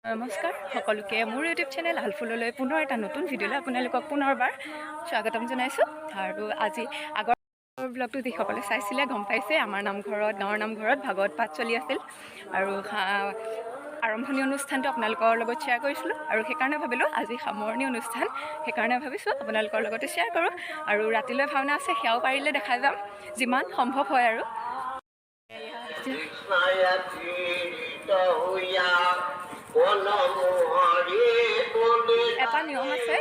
নমস্কাৰ সকলোকে মোৰ ইউটিউব চেনেল হালফুললৈ পুনৰ এটা নতুন ভিডিঅ'লৈ আপোনালোকক পুনৰবাৰ স্বাগতম জনাইছোঁ। আৰু আজি আগৰ ব্লগটো যিসকলে চাইছিলে গম পাইছে আমাৰ নামঘৰত গাঁৱৰ নামঘৰত ভাগৱত পাঠ চলি আছিল আৰু আৰম্ভণি অনুষ্ঠানটো আপোনালোকৰ লগত শ্বেয়াৰ কৰিছিলোঁ আৰু সেইকাৰণে ভাবিলোঁ আজি সামৰণি অনুষ্ঠান, সেইকাৰণে ভাবিছোঁ আপোনালোকৰ লগতে শ্বেয়াৰ কৰোঁ। আৰু ৰাতিলৈ ভাওনা আছে, সেয়াও পাৰিলে দেখাই যাম যিমান সম্ভৱ হয়। আৰু এটা নিয়ম আছে,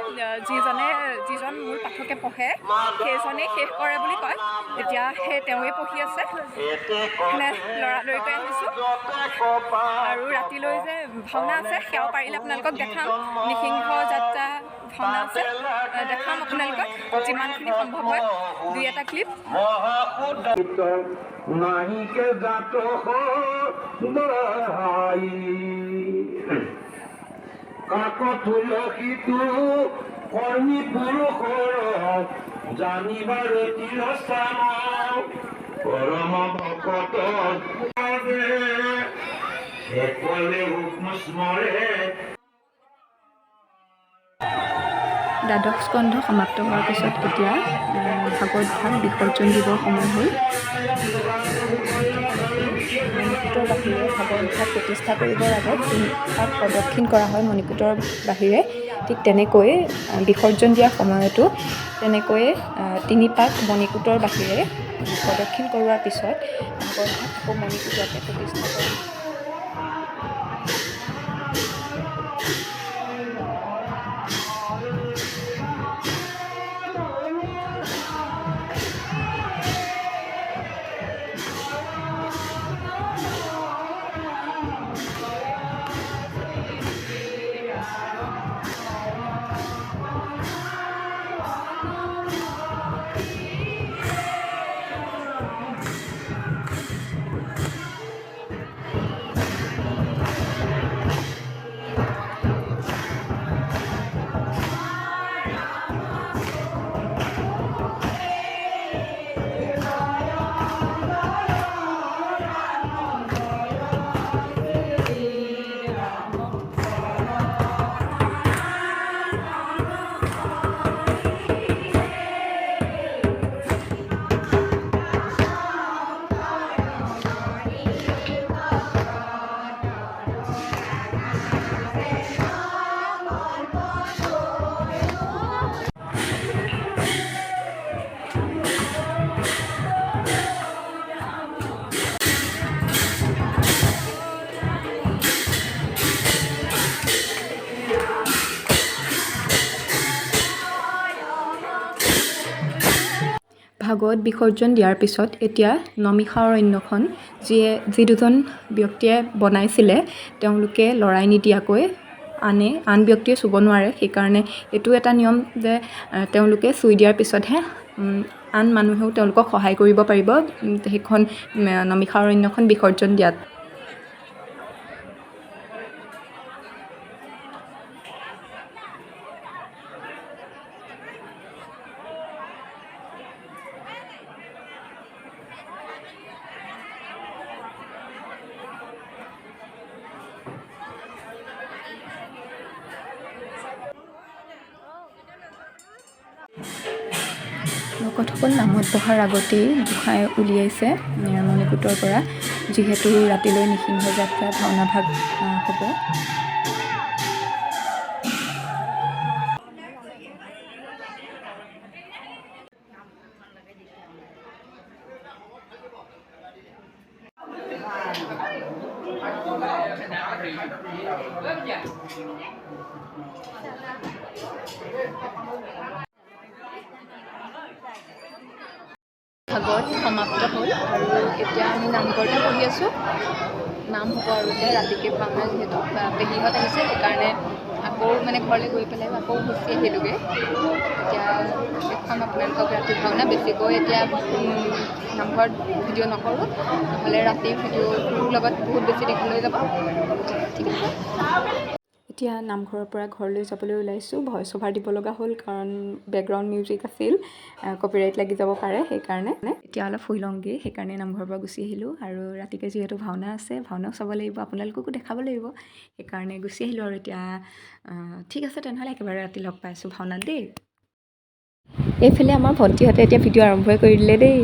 যিজন মূল পাঠকে পঢ়ে সেইজনেই শেষ কৰে বুলি কয়। এতিয়া তেওঁৱে পঢ়ি আছে, মানে লৰালৰিকৈ আহিছোঁ। আৰু ৰাতিলৈ যে ভাওনা আছে সেয়াও পাৰিলে আপোনালোকক দেখাম। নিসিংহ যাত্ৰা ভাওনা আছে, দেখাম আপোনালোকক যিমানখিনি সম্ভৱ হয় দুই এটা ক্লিপ। নাহিকে জাত কাক তুলসীটো কৰ্মী পুৰুষৰ জানিবাৰ তিৰস্থান পৰম ভকত সকলে স্মৰে। দ্বাদশ স্কন্ধ সমাপ্ত হোৱাৰ পিছত এতিয়া ভাগৱত ভাগ বিসৰ্জন দিবৰ সময় হ'ল। মণিকূটৰ বাহিৰে ভাগৱত ভাগ প্ৰতিষ্ঠা কৰিবৰ আগত তাক প্ৰদক্ষিণ কৰা হয় মণিকূটৰ বাহিৰে। ঠিক তেনেকৈ বিসৰ্জন দিয়াৰ সময়তো তেনেকৈয়ে 3 পাক মণিকূটৰ বাহিৰে প্ৰদক্ষিণ কৰোৱাৰ পিছত ভাগৱত ভাগ আকৌ মণিকূটতে প্ৰতিষ্ঠা কৰে। ভাগৱত বিসৰ্জন দিয়াৰ পিছত এতিয়া নমিষা অৰণ্যখন যি দুজন ব্যক্তিয়ে বনাইছিলে তেওঁলোকে লৰাই নিদিয়াকৈ আন ব্যক্তিয়ে চুব নোৱাৰে। সেইকাৰণে এইটো এটা নিয়ম যে তেওঁলোকে চুই দিয়াৰ পিছতহে আন মানুহেও তেওঁলোকক সহায় কৰিব পাৰিব সেইখন নমিষা অৰণ্যখন বিসৰ্জন দিয়াত। ভকতসকল নামত বহাৰ আগতেই গোসাঁই উলিয়াইছে মণিকূটৰ পৰা, যিহেতু ৰাতিলৈ নিসিংহ যাত্ৰা ভাওনা ভাগ হ'ব। ভাগৱত সমাপ্ত হ'ল আৰু এতিয়া আমি নামঘৰতে পঢ়ি আছোঁ। নাম হ'ব আৰু এতিয়া ৰাতিকৈ ভাওনা, যিহেতু পেহীহঁত আহিছে সেইকাৰণে আকৌ ঘৰলৈ গৈ পেলাই আকৌ গুচি আহিলোগৈ। এতিয়া দেখুৱাম আপোনালোকক ৰাতি ভাওনা। বেছিকৈ এতিয়া নামঘৰত ভিডিঅ' নকৰোঁ, নহ'লে ৰাতি ভিডিঅ'টোৰ লগত বহুত বেছি দীঘল হৈ যাব। ঠিক আছে। এতিয়া নামঘৰৰ পৰা ঘৰলৈ যাবলৈ ওলাইছোঁ। ভইচ অভাৰ দিব লগা হ'ল কাৰণ বেকগ্ৰাউণ্ড মিউজিক আছিল, কপিৰাইট লাগি যাব পাৰে, সেইকাৰণে এতিয়া অলপ শুই লওঁগৈ, সেইকাৰণে নামঘৰৰ পৰা গুচি আহিলোঁ। আৰু ৰাতিকৈ যিহেতু ভাওনা আছে, ভাওনাও চাব লাগিব, আপোনালোককো দেখাব লাগিব, সেইকাৰণে গুচি আহিলোঁ। আৰু এতিয়া ঠিক আছে তেনেহ'লে একেবাৰে ৰাতি লগ পাই আছোঁ ভাওনাত দেই। এইফালে আমাৰ ভণ্টিহঁতে এতিয়া ভিডিঅ' আৰম্ভই কৰি দিলে দেই।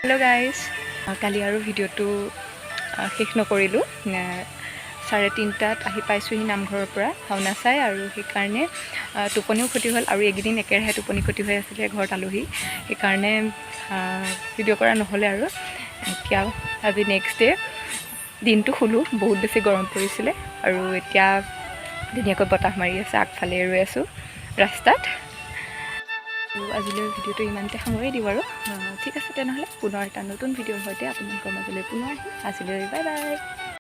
হেল্ল' গাইজ, কালি আৰু ভিডিঅ'টো শেষ নকৰিলোঁ। 3:30 আহি পাইছোঁহি নামঘৰৰ পৰা ভাওনা চাই, আৰু সেইকাৰণে টোপনিও ক্ষতি হ'ল, আৰু এইকেইদিন একেৰাহে টোপনি ক্ষতি হৈ আছিলে ঘৰত আলহী, সেইকাৰণে ভিডিঅ' কৰা নহ'লে। আৰু এতিয়া আজি নেক্সট ডে দিনটো শুলোঁ, বহুত বেছি গৰম পৰিছিলে, আৰু এতিয়া ধুনীয়াকৈ বতাহ মাৰি আছে, আগফালে ৰৈ আছোঁ ৰাস্তাত। আজিলৈ ভিডিঅ'টো ইমানতে সামৰি দিওঁ আৰু ঠিক আছে তেনেহ'লে পুনৰ এটা নতুন ভিডিঅ'ৰ সৈতে আপোনালোকৰ মাজলৈ পুনৰ আহিম। আজিলৈ বাই বাই।